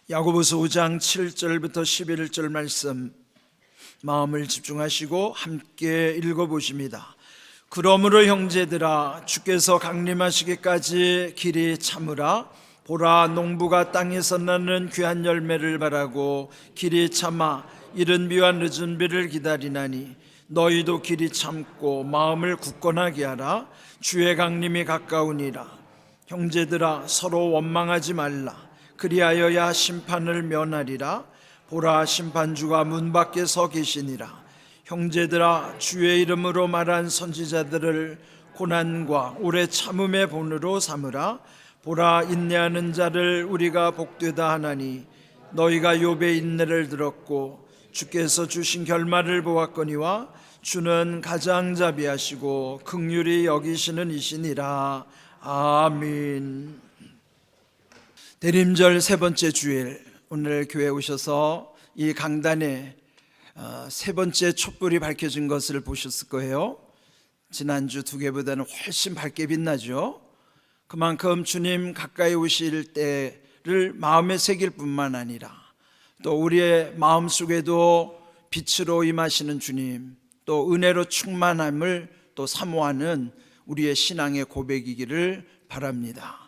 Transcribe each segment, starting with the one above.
야고보서 5장 7절부터 11절 말씀 마음을 집중하시고 함께 읽어보십니다. 그러므로 형제들아, 주께서 강림하시기까지 길이 참으라. 보라, 농부가 땅에서 나는 귀한 열매를 바라고 길이 참아 이른 비와 늦은 비를 기다리나니 너희도 길이 참고 마음을 굳건하게 하라. 주의 강림이 가까우니라. 형제들아, 서로 원망하지 말라. 그리하여야 심판을 면하리라. 보라, 심판주가 문 밖에 서 계시니라. 형제들아, 주의 이름으로 말한 선지자들을 고난과 오래 참음의 본으로 삼으라. 보라, 인내하는 자를 우리가 복되다 하나니 너희가 욥의 인내를 들었고 주께서 주신 결말을 보았거니와 주는 가장자비하시고 긍휼히 여기시는 이시니라. 아멘. 대림절 세 번째 주일, 오늘 교회에 오셔서 이 강단에 세 번째 촛불이 밝혀진 것을 보셨을 거예요. 지난주 두 개보다는 훨씬 밝게 빛나죠. 그만큼 주님 가까이 오실 때를 마음에 새길 뿐만 아니라 또 우리의 마음속에도 빛으로 임하시는 주님, 또 은혜로 충만함을 또 사모하는 우리의 신앙의 고백이기를 바랍니다.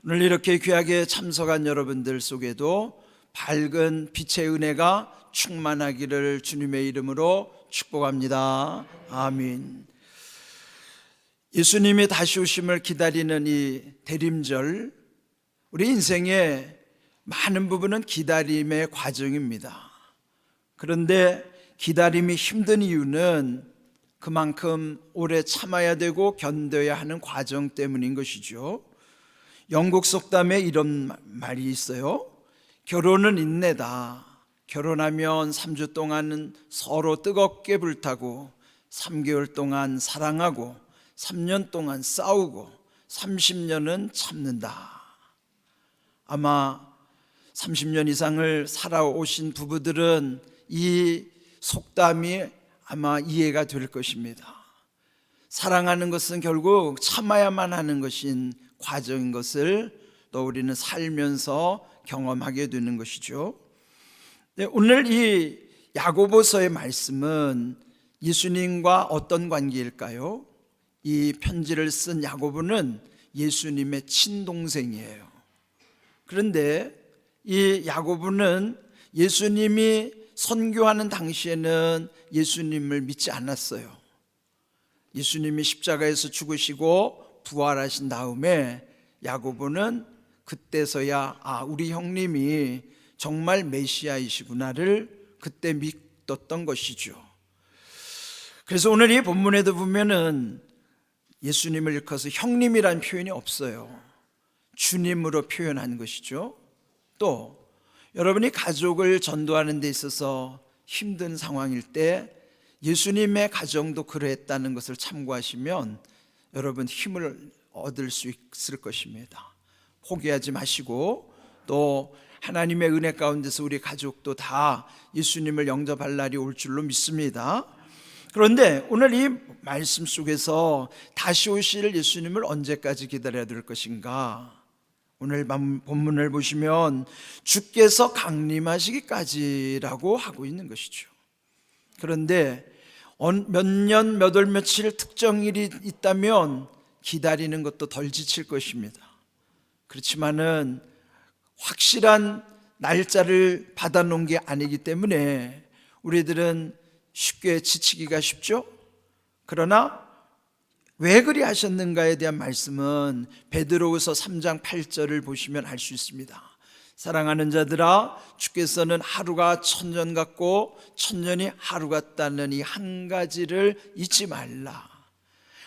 오늘 이렇게 귀하게 참석한 여러분들 속에도 밝은 빛의 은혜가 충만하기를 주님의 이름으로 축복합니다. 아멘. 예수님이 다시 오심을 기다리는 이 대림절, 우리 인생의 많은 부분은 기다림의 과정입니다. 그런데 기다림이 힘든 이유는 그만큼 오래 참아야 되고 견뎌야 하는 과정 때문인 것이죠. 영국 속담에 이런 말이 있어요. 결혼은 인내다. 결혼하면 3주 동안은 서로 뜨겁게 불타고 3개월 동안 사랑하고 3년 동안 싸우고 30년은 참는다. 아마 30년 이상을 살아오신 부부들은 이 속담이 아마 이해가 될 것입니다. 사랑하는 것은 결국 참아야만 하는 것인 과정인 것을 또 우리는 살면서 경험하게 되는 것이죠. 오늘 이 야고보서의 말씀은 예수님과 어떤 관계일까요? 이 편지를 쓴 야고보는 예수님의 친동생이에요. 그런데 이 야고보는 예수님이 선교하는 당시에는 예수님을 믿지 않았어요. 예수님이 십자가에서 죽으시고 부활하신 다음에 야고보는 그때서야 우리 형님이 정말 메시아이시구나를 그때 믿었던 것이죠. 그래서 오늘 이 본문에도 보면은 예수님을 일컬어서 형님이란 표현이 없어요. 주님으로 표현한 것이죠. 또 여러분이 가족을 전도하는 데 있어서 힘든 상황일 때 예수님의 가정도 그러했다는 것을 참고하시면 여러분 힘을 얻을 수 있을 것입니다. 포기하지 마시고 또 하나님의 은혜 가운데서 우리 가족도 다 예수님을 영접할 날이 올 줄로 믿습니다. 그런데 오늘 이 말씀 속에서 다시 오실 예수님을 언제까지 기다려야 될 것인가? 오늘 본문을 보시면 주께서 강림하시기까지라고 하고 있는 것이죠. 그런데 몇 년, 몇 월, 며칠 특정일이 있다면 기다리는 것도 덜 지칠 것입니다. 그렇지만은 확실한 날짜를 받아놓은 게 아니기 때문에 우리들은 쉽게 지치기가 쉽죠. 그러나 왜 그리 하셨는가에 대한 말씀은 베드로후서 3장 8절을 보시면 알 수 있습니다. 사랑하는 자들아, 주께서는 하루가 천년 같고 천년이 하루 같다는 이 한 가지를 잊지 말라.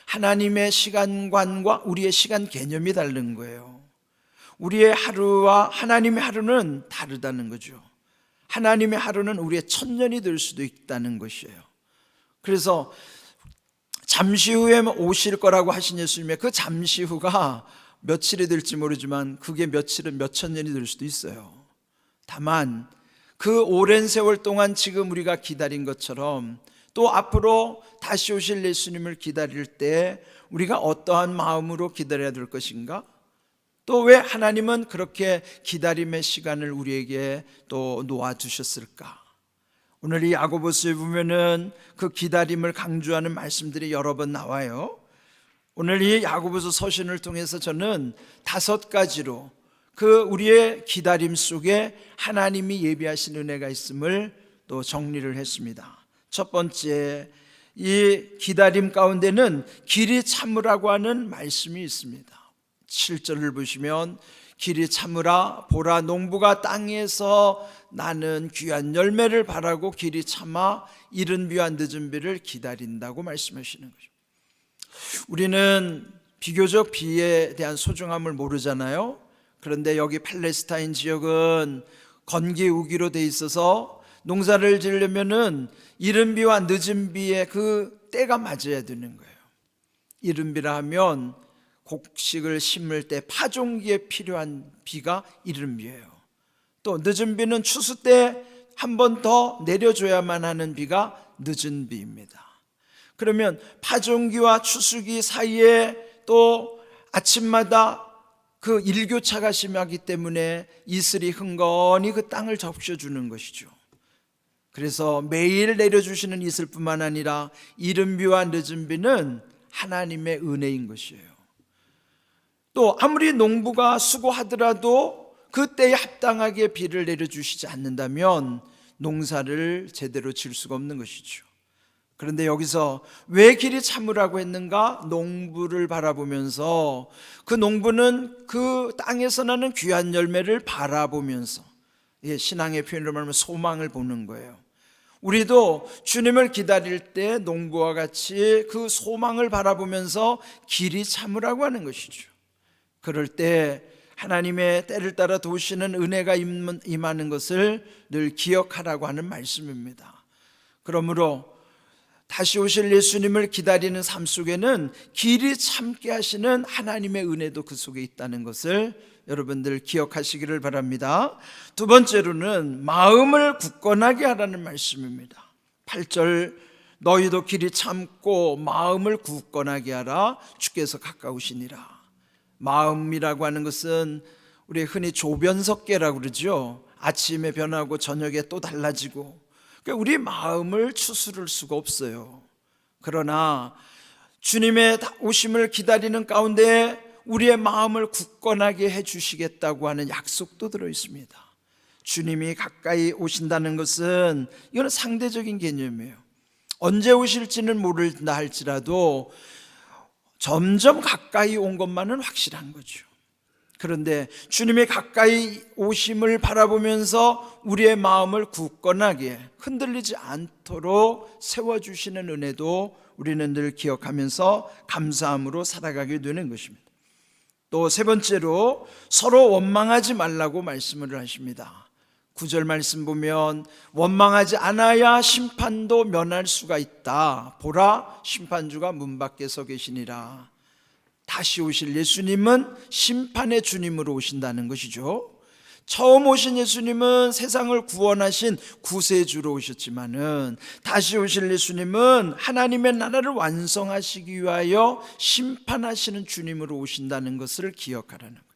하나님의 시간관과 우리의 시간 개념이 다른 거예요. 우리의 하루와 하나님의 하루는 다르다는 거죠. 하나님의 하루는 우리의 천년이 될 수도 있다는 것이에요. 그래서 잠시 후에 오실 거라고 하신 예수님의 그 잠시 후가 며칠이 될지 모르지만 그게 며칠은 몇천 년이 될 수도 있어요. 다만 그 오랜 세월 동안 지금 우리가 기다린 것처럼 또 앞으로 다시 오실 예수님을 기다릴 때 우리가 어떠한 마음으로 기다려야 될 것인가? 또 왜 하나님은 그렇게 기다림의 시간을 우리에게 또 놓아두셨을까? 오늘 이 야고보서에 보면은 그 기다림을 강조하는 말씀들이 여러 번 나와요. 오늘 이 야고보서 서신을 통해서 저는 5가지로 그 우리의 기다림 속에 하나님이 예비하신 은혜가 있음을 또 정리를 했습니다. 첫 번째, 이 기다림 가운데는 길이 참으라고 하는 말씀이 있습니다. 7절을 보시면 길이 참으라, 보라 농부가 땅에서 나는 귀한 열매를 바라고 길이 참아 이른 비와 늦은 비를 기다린다고 말씀하시는 거죠. 우리는 비교적 비에 대한 소중함을 모르잖아요. 그런데 여기 팔레스타인 지역은 건기 우기로 돼 있어서 농사를 지으려면은 이른 비와 늦은 비의 그 때가 맞아야 되는 거예요. 이른 비라 하면 곡식을 심을 때 파종기에 필요한 비가 이른 비예요. 또 늦은 비는 추수 때 한 번 더 내려줘야만 하는 비가 늦은 비입니다. 그러면 파종기와 추수기 사이에 또 아침마다 그 일교차가 심하기 때문에 이슬이 흥건히 그 땅을 적셔주는 것이죠. 그래서 매일 내려주시는 이슬뿐만 아니라 이른 비와 늦은 비는 하나님의 은혜인 것이에요. 또 아무리 농부가 수고하더라도 그때에 합당하게 비를 내려주시지 않는다면 농사를 제대로 지을 수가 없는 것이죠. 그런데 여기서 왜 길이 참으라고 했는가? 농부를 바라보면서 그 농부는 그 땅에서 나는 귀한 열매를 바라보면서, 신앙의 표현으로 말하면 소망을 보는 거예요. 우리도 주님을 기다릴 때 농부와 같이 그 소망을 바라보면서 길이 참으라고 하는 것이죠. 그럴 때 하나님의 때를 따라 도우시는 은혜가 임하는 것을 늘 기억하라고 하는 말씀입니다. 그러므로 다시 오실 예수님을 기다리는 삶 속에는 길이 참게 하시는 하나님의 은혜도 그 속에 있다는 것을 여러분들 기억하시기를 바랍니다. 두 번째로는 마음을 굳건하게 하라는 말씀입니다. 8절, 너희도 길이 참고 마음을 굳건하게 하라, 주께서 가까우시니라. 마음이라고 하는 것은 우리 흔히 조변석계라고 그러죠. 아침에 변하고 저녁에 또 달라지고, 그러니까 우리 마음을 추스를 수가 없어요. 그러나 주님의 오심을 기다리는 가운데 우리의 마음을 굳건하게 해주시겠다고 하는 약속도 들어있습니다. 주님이 가까이 오신다는 것은 이건 상대적인 개념이에요. 언제 오실지는 모른다 할지라도 점점 가까이 온 것만은 확실한 거죠. 그런데 주님의 가까이 오심을 바라보면서 우리의 마음을 굳건하게 흔들리지 않도록 세워주시는 은혜도 우리는 늘 기억하면서 감사함으로 살아가게 되는 것입니다. 또 세 번째로 서로 원망하지 말라고 말씀을 하십니다. 9절 말씀 보면 원망하지 않아야 심판도 면할 수가 있다. 보라, 심판주가 문 밖에 서 계시니라. 다시 오실 예수님은 심판의 주님으로 오신다는 것이죠. 처음 오신 예수님은 세상을 구원하신 구세주로 오셨지만은 다시 오실 예수님은 하나님의 나라를 완성하시기 위하여 심판하시는 주님으로 오신다는 것을 기억하라는 거예요.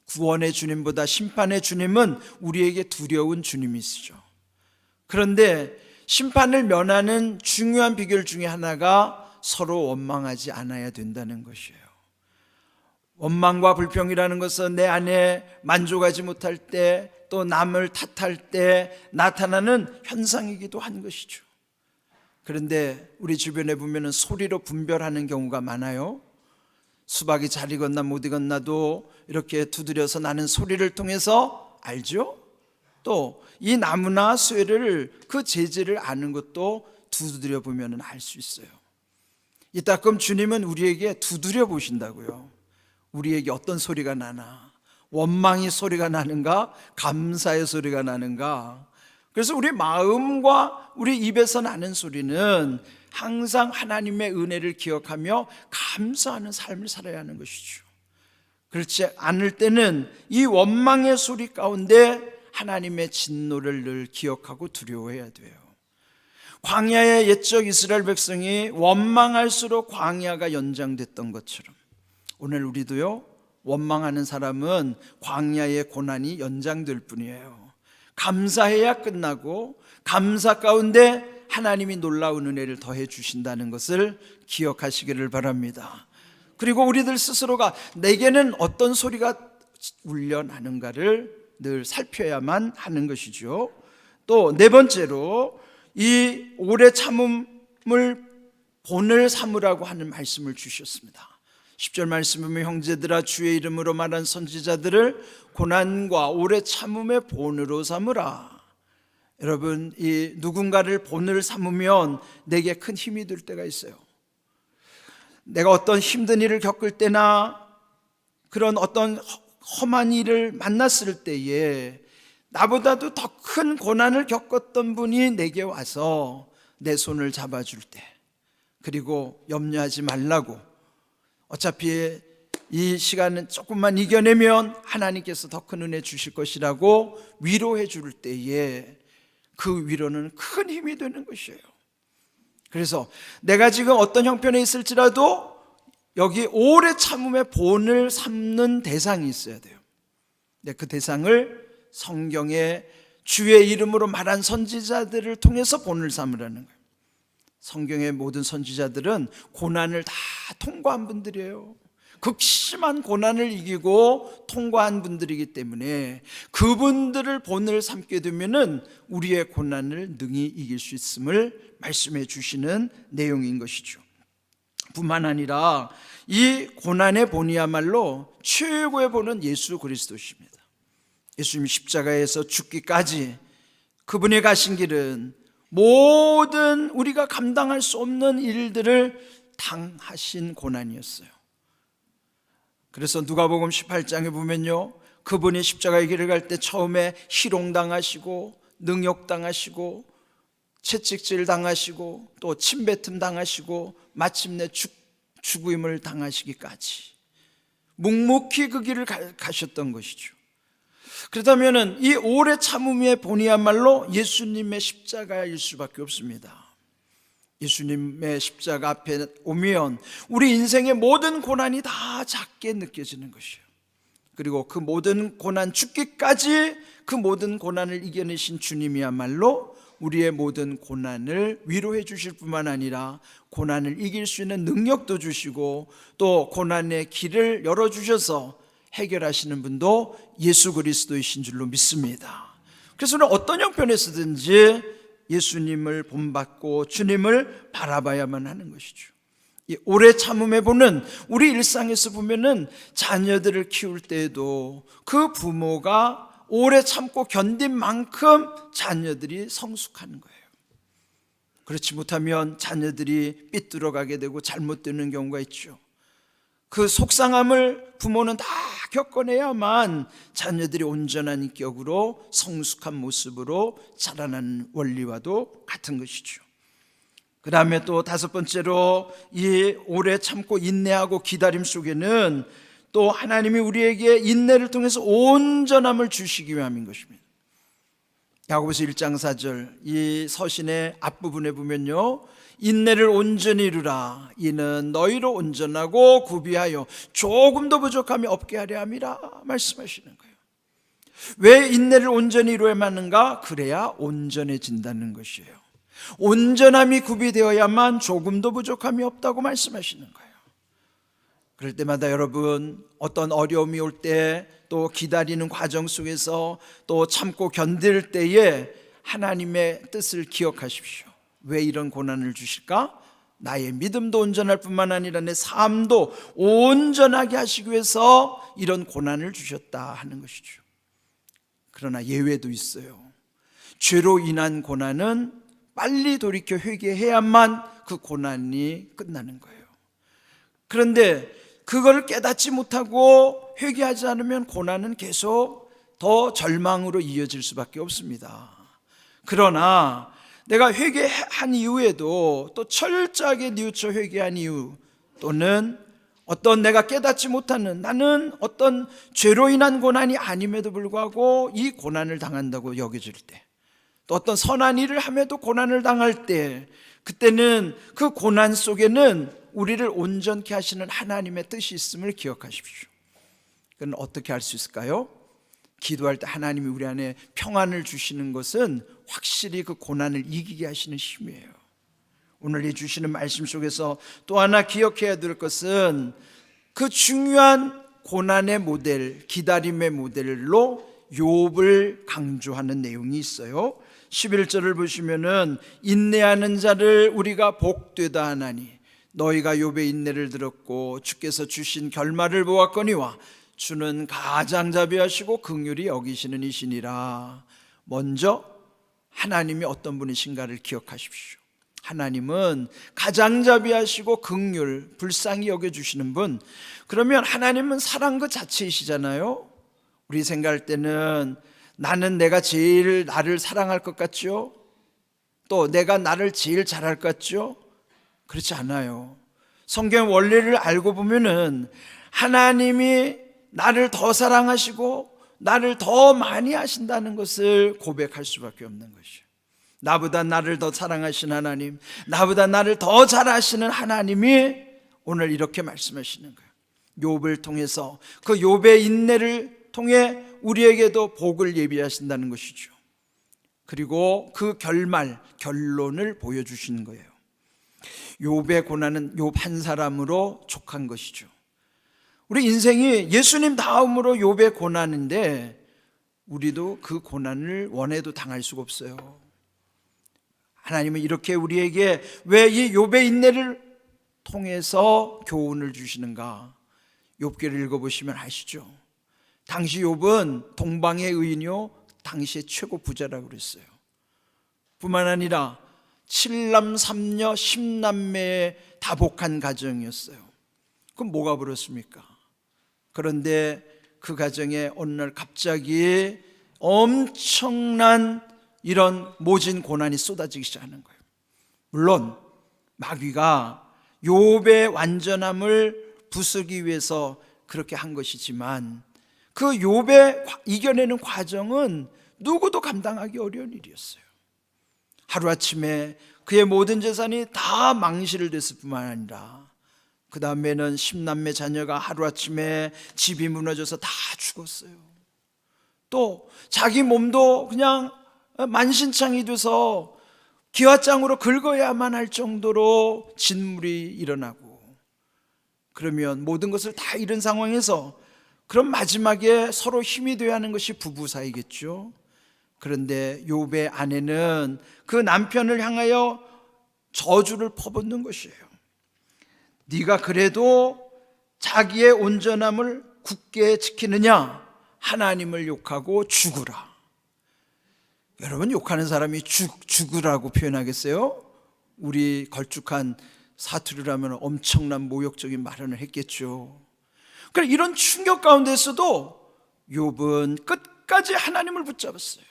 구원의 주님보다 심판의 주님은 우리에게 두려운 주님이시죠. 그런데 심판을 면하는 중요한 비결 중에 하나가 서로 원망하지 않아야 된다는 것이에요. 원망과 불평이라는 것은 내 안에 만족하지 못할 때, 또 남을 탓할 때 나타나는 현상이기도 한 것이죠. 그런데 우리 주변에 보면 소리로 분별하는 경우가 많아요. 수박이 잘 익었나 못 익었나도 이렇게 두드려서 나는 소리를 통해서 알죠. 또 이 나무나 쇠를 그 재질을 아는 것도 두드려 보면 알 수 있어요. 이따금 주님은 우리에게 두드려 보신다고요. 우리에게 어떤 소리가 나나, 원망의 소리가 나는가, 감사의 소리가 나는가. 그래서 우리 마음과 우리 입에서 나는 소리는 항상 하나님의 은혜를 기억하며 감사하는 삶을 살아야 하는 것이죠. 그렇지 않을 때는 이 원망의 소리 가운데 하나님의 진노를 늘 기억하고 두려워해야 돼요. 광야의 옛적 이스라엘 백성이 원망할수록 광야가 연장됐던 것처럼 오늘 우리도요, 원망하는 사람은 광야의 고난이 연장될 뿐이에요. 감사해야 끝나고 감사 가운데 하나님이 놀라운 은혜를 더해 주신다는 것을 기억하시기를 바랍니다. 그리고 우리들 스스로가 내게는 어떤 소리가 울려나는가를 늘 살펴야만 하는 것이죠. 또 네 번째로 이 오래 참음을 본을 삼으라고 하는 말씀을 주셨습니다. 10절 말씀 보면 형제들아 주의 이름으로 말한 선지자들을 고난과 오래 참음의 본으로 삼으라. 여러분, 이 누군가를 본을 삼으면 내게 큰 힘이 될 때가 있어요. 내가 어떤 힘든 일을 겪을 때나 그런 어떤 험한 일을 만났을 때에 나보다도 더 큰 고난을 겪었던 분이 내게 와서 내 손을 잡아줄 때, 그리고 염려하지 말라고, 어차피 이 시간은 조금만 이겨내면 하나님께서 더 큰 은혜 주실 것이라고 위로해 줄 때에 그 위로는 큰 힘이 되는 것이에요. 그래서 내가 지금 어떤 형편에 있을지라도 여기 오래 참음의 본을 삼는 대상이 있어야 돼요. 그 대상을 성경에 주의 이름으로 말한 선지자들을 통해서 본을 삼으라는 거예요. 성경의 모든 선지자들은 고난을 다 통과한 분들이에요. 극심한 고난을 이기고 통과한 분들이기 때문에 그분들을 본을 삼게 되면은 우리의 고난을 능히 이길 수 있음을 말씀해 주시는 내용인 것이죠. 뿐만 아니라 이 고난의 본이야말로 최고의 본은 예수 그리스도십니다. 예수님 십자가에서 죽기까지 그분이 가신 길은 모든 우리가 감당할 수 없는 일들을 당하신 고난이었어요. 그래서 누가복음 18장에 보면요, 그분이 십자가의 길을 갈 때 처음에 희롱당하시고 능욕당하시고 채찍질 당하시고 또 침뱉음 당하시고 마침내 죽음을 당하시기까지 묵묵히 그 길을 가셨던 것이죠. 그렇다면 이 오래 참음의 본이야말로 예수님의 십자가일 수밖에 없습니다. 예수님의 십자가 앞에 오면 우리 인생의 모든 고난이 다 작게 느껴지는 것이에요. 그리고 그 모든 고난, 죽기까지 그 모든 고난을 이겨내신 주님이야말로 우리의 모든 고난을 위로해 주실 뿐만 아니라 고난을 이길 수 있는 능력도 주시고 또 고난의 길을 열어주셔서 해결하시는 분도 예수 그리스도이신 줄로 믿습니다. 그래서 우리는 어떤 형편에서든지 예수님을 본받고 주님을 바라봐야만 하는 것이죠. 이 오래 참음해 보는 우리 일상에서 보면은 자녀들을 키울 때에도 그 부모가 오래 참고 견딘 만큼 자녀들이 성숙하는 거예요. 그렇지 못하면 자녀들이 삐뚤어가게 되고 잘못되는 경우가 있죠. 그 속상함을 부모는 다 겪어내야만 자녀들이 온전한 인격으로 성숙한 모습으로 자라나는 원리와도 같은 것이죠. 그 다음에 또 다섯 번째로 이 오래 참고 인내하고 기다림 속에는 또 하나님이 우리에게 인내를 통해서 온전함을 주시기 위함인 것입니다. 야고보서 1장 4절 이 서신의 앞부분에 보면요, 인내를 온전히 이루라. 이는 너희로 온전하고 구비하여 조금도 부족함이 없게 하려 함이라 말씀하시는 거예요. 왜 인내를 온전히 이루어야만 하는가? 그래야 온전해진다는 것이에요. 온전함이 구비되어야만 조금도 부족함이 없다고 말씀하시는 거예요. 그럴 때마다 여러분, 어떤 어려움이 올 때 또 기다리는 과정 속에서 또 참고 견딜 때에 하나님의 뜻을 기억하십시오. 왜 이런 고난을 주실까? 나의 믿음도 온전할 뿐만 아니라 내 삶도 온전하게 하시기 위해서 이런 고난을 주셨다 하는 것이죠. 그러나 예외도 있어요. 죄로 인한 고난은 빨리 돌이켜 회개해야만 그 고난이 끝나는 거예요. 그런데 그걸 깨닫지 못하고 회개하지 않으면 고난은 계속 더 절망으로 이어질 수밖에 없습니다. 그러나 내가 회개한 이후에도 또 철저하게 뉘우쳐 회개한 이후, 또는 어떤 내가 깨닫지 못하는, 나는 어떤 죄로 인한 고난이 아님에도 불구하고 이 고난을 당한다고 여겨질 때, 또 어떤 선한 일을 함에도 고난을 당할 때, 그때는 그 고난 속에는 우리를 온전케 하시는 하나님의 뜻이 있음을 기억하십시오. 그건 어떻게 할 수 있을까요? 기도할 때 하나님이 우리 안에 평안을 주시는 것은 확실히 그 고난을 이기게 하시는 힘이에요. 오늘 이 주시는 말씀 속에서 또 하나 기억해야 될 것은 그 중요한 고난의 모델, 기다림의 모델로 욥을 강조하는 내용이 있어요. 11절을 보시면은 인내하는 자를 우리가 복되다 하나니 너희가 욥의 인내를 들었고 주께서 주신 결말을 보았거니와 주는 가장자비하시고 긍휼히 여기시는 이시니라. 먼저 하나님이 어떤 분이신가를 기억하십시오. 하나님은 가장자비하시고 긍휼, 불쌍히 여겨주시는 분. 그러면 하나님은 사랑 그 자체이시잖아요. 우리 생각할 때는 나는 내가 제일 나를 사랑할 것 같죠? 또 내가 나를 제일 잘할 것 같죠? 그렇지 않아요. 성경 원리를 알고 보면은 하나님이 나를 더 사랑하시고 나를 더 많이 하신다는 것을 고백할 수밖에 없는 것이에요. 나보다 나를 더 사랑하신 하나님, 나보다 나를 더 잘하시는 하나님이 오늘 이렇게 말씀하시는 거예요. 욥을 통해서 그 욥의 인내를 통해 우리에게도 복을 예비하신다는 것이죠. 그리고 그 결론을 보여주시는 거예요. 욥의 고난은 욥 한 사람으로 족한 것이죠. 우리 인생이 예수님 다음으로 욥의 고난인데 우리도 그 고난을 원해도 당할 수가 없어요. 하나님은 이렇게 우리에게 왜 이 욥의 인내를 통해서 교훈을 주시는가? 욥기를 읽어보시면 아시죠? 당시 욥은 동방의 의인이요 당시의 최고 부자라고 그랬어요. 뿐만 아니라 7남 3녀 10남매의 다복한 가정이었어요. 그럼 뭐가 부럽습니까? 그런데 그 가정에 어느 날 갑자기 엄청난 이런 모진 고난이 쏟아지기 시작하는 거예요. 물론 마귀가 욥의 완전함을 부수기 위해서 그렇게 한 것이지만 그 욥의 이겨내는 과정은 누구도 감당하기 어려운 일이었어요. 하루아침에 그의 모든 재산이 다 망실을 됐을 뿐만 아니라 그 다음에는 10남매 자녀가 하루아침에 집이 무너져서 다 죽었어요. 또 자기 몸도 그냥 만신창이 돼서 기와장으로 긁어야만 할 정도로 진물이 일어나고, 그러면 모든 것을 다 잃은 상황에서 그럼 마지막에 서로 힘이 되어야 하는 것이 부부 사이겠죠. 그런데 욥의 아내는 그 남편을 향하여 저주를 퍼붓는 것이에요. 네가 그래도 자기의 온전함을 굳게 지키느냐? 하나님을 욕하고 죽으라. 여러분, 욕하는 사람이 죽으라고 표현하겠어요? 우리 걸쭉한 사투리라면 엄청난 모욕적인 발언을 했겠죠. 그러니까 이런 충격 가운데서도 욥은 끝까지 하나님을 붙잡았어요.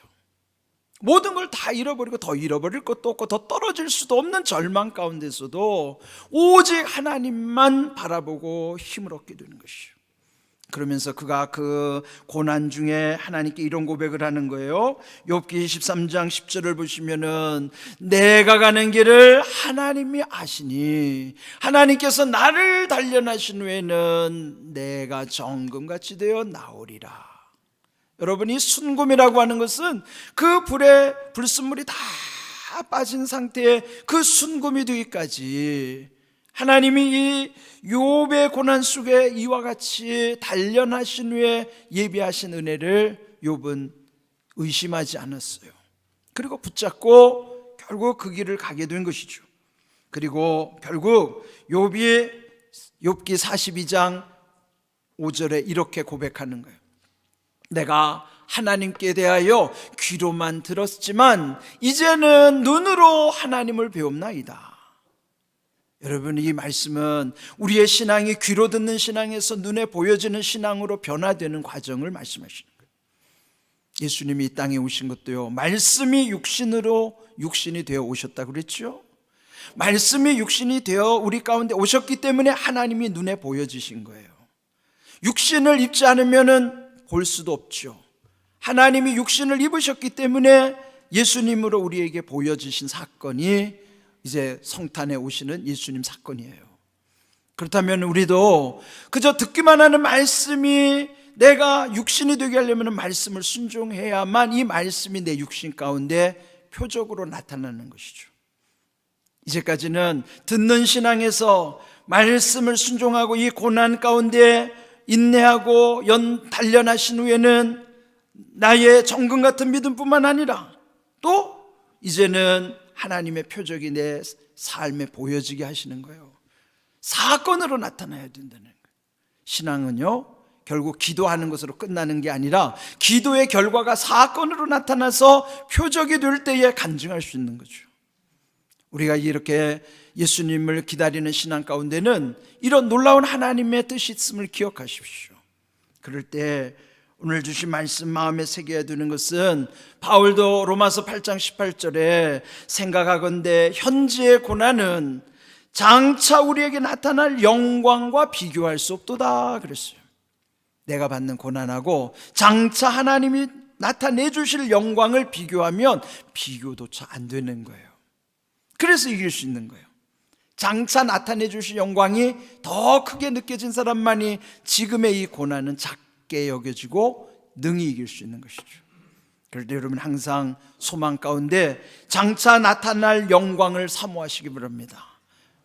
모든 걸 다 잃어버리고 더 잃어버릴 것도 없고 더 떨어질 수도 없는 절망 가운데서도 오직 하나님만 바라보고 힘을 얻게 되는 것이에요. 그러면서 그가 그 고난 중에 하나님께 이런 고백을 하는 거예요. 욥기 23장 10절을 보시면은 내가 가는 길을 하나님이 아시니 하나님께서 나를 단련하신 후에는 내가 정금같이 되어 나오리라. 여러분, 이 순금이라고 하는 것은 그 불에 불순물이 다 빠진 상태의 그 순금이 되기까지 하나님이 이 욥의 고난 속에 이와 같이 단련하신 후에 예비하신 은혜를 욥은 의심하지 않았어요. 그리고 붙잡고 결국 그 길을 가게 된 것이죠. 그리고 결국 욥기 42장 5절에 이렇게 고백하는 거예요. 내가 하나님께 대하여 귀로만 들었지만 이제는 눈으로 하나님을 배웁나이다. 여러분, 이 말씀은 우리의 신앙이 귀로 듣는 신앙에서 눈에 보여지는 신앙으로 변화되는 과정을 말씀하시는 거예요. 예수님이 이 땅에 오신 것도요, 말씀이 육신이 되어 오셨다고 그랬죠. 말씀이 육신이 되어 우리 가운데 오셨기 때문에 하나님이 눈에 보여지신 거예요. 육신을 입지 않으면은 볼 수도 없죠. 하나님이 육신을 입으셨기 때문에 예수님으로 우리에게 보여지신 사건이 이제 성탄에 오시는 예수님 사건이에요. 그렇다면 우리도 그저 듣기만 하는 말씀이 내가 육신이 되게 하려면 말씀을 순종해야만 이 말씀이 내 육신 가운데 표적으로 나타나는 것이죠. 이제까지는 듣는 신앙에서 말씀을 순종하고 이 고난 가운데 인내하고 단련하신 후에는 나의 정금 같은 믿음뿐만 아니라 또 이제는 하나님의 표적이 내 삶에 보여지게 하시는 거예요. 사건으로 나타나야 된다는 거예요. 신앙은요, 결국 기도하는 것으로 끝나는 게 아니라 기도의 결과가 사건으로 나타나서 표적이 될 때에 간증할 수 있는 거죠. 우리가 이렇게 예수님을 기다리는 신앙 가운데는 이런 놀라운 하나님의 뜻이 있음을 기억하십시오. 그럴 때 오늘 주신 말씀 마음에 새겨야 되는 것은 바울도 로마서 8장 18절에 생각하건대 현재의 고난은 장차 우리에게 나타날 영광과 비교할 수 없도다 그랬어요. 내가 받는 고난하고 장차 하나님이 나타내 주실 영광을 비교하면 비교조차 안 되는 거예요. 그래서 이길 수 있는 거예요. 장차 나타내 주실 영광이 더 크게 느껴진 사람만이 지금의 이 고난은 작게 여겨지고 능히 이길 수 있는 것이죠. 그럴 때 여러분 항상 소망 가운데 장차 나타날 영광을 사모하시기 바랍니다.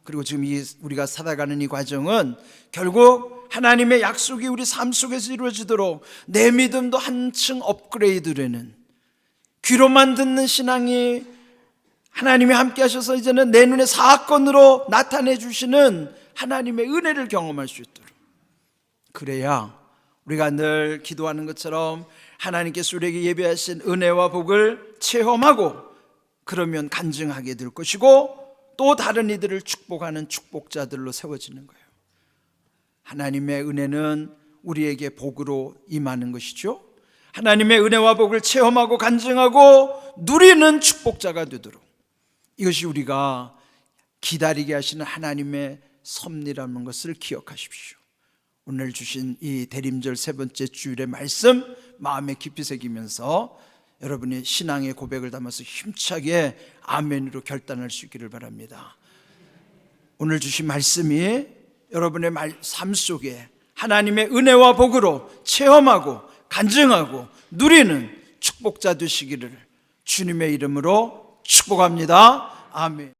그리고 지금 우리가 살아가는 이 과정은 결국 하나님의 약속이 우리 삶 속에서 이루어지도록 내 믿음도 한층 업그레이드되는, 귀로만 듣는 신앙이 하나님이 함께 하셔서 이제는 내 눈에 사건으로 나타내 주시는 하나님의 은혜를 경험할 수 있도록, 그래야 우리가 늘 기도하는 것처럼 하나님께서 우리에게 예비하신 은혜와 복을 체험하고 그러면 간증하게 될 것이고 또 다른 이들을 축복하는 축복자들로 세워지는 거예요. 하나님의 은혜는 우리에게 복으로 임하는 것이죠. 하나님의 은혜와 복을 체험하고 간증하고 누리는 축복자가 되도록, 이것이 우리가 기다리게 하시는 하나님의 섭리라는 것을 기억하십시오. 오늘 주신 이 대림절 세 번째 주일의 말씀 마음에 깊이 새기면서 여러분이 신앙의 고백을 담아서 힘차게 아멘으로 결단할 수 있기를 바랍니다. 오늘 주신 말씀이 여러분의 삶 속에 하나님의 은혜와 복으로 체험하고 간증하고 누리는 축복자 되시기를 주님의 이름으로 축복합니다. 아멘.